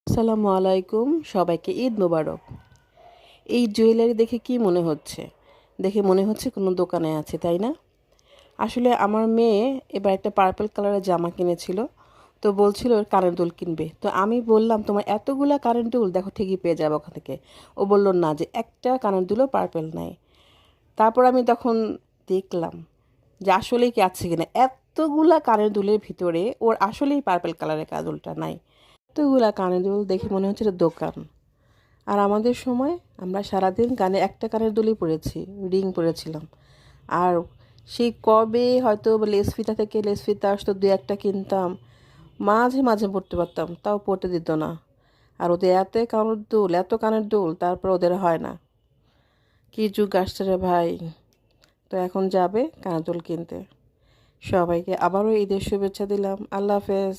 আসসালামু আলাইকুম, সবাইকে ঈদ মোবারক। এই জুয়েলারি দেখে কি মনে হচ্ছে? দেখে মনে হচ্ছে কোনো দোকানে আছে, তাই না? আসলে আমার মেয়ে এবার একটা পার্পল কালারের জামা কিনেছিল, তো বলছিল ওর কানের দুল কিনবে। তো আমি বললাম, তোমার এতগুলা কানের দুল দেখো ঠিকই পেয়ে যাবে ওখান থেকে। ও বলল না, যে একটা কানের দুলও পার্পল নাই। তারপর আমি তখন দেখলাম যে আসলেই কি আছে কিনা। এতগুলা কানের দুলের ভিতরে ওর আসলেই পার্পল কালারের কানের দুলটা নাই। এতগুলা কানের দুল দেখে মনে হচ্ছে এটা দোকান। আর আমাদের সময় আমরা সারাদিন কানে একটা কানের দুলই পরেছি, রিং পরেছিলাম। আর সেই কবে হয়তো লেস ফিতা থেকে লেস ফিতা আসতো, দু একটা কিনতাম, মাঝে মাঝে পরতে পারতাম, তাও পরতে দিত না। আর ওদের এত কানের দুল, এত কানের দুল, তারপর ওদের হয় না। কি যুগ আসছে রে ভাই! তো এখন যাবে কানের দুল কিনতে। সবাইকে আবারও ঈদের শুভেচ্ছা দিলাম। আল্লাহ হাফেজ।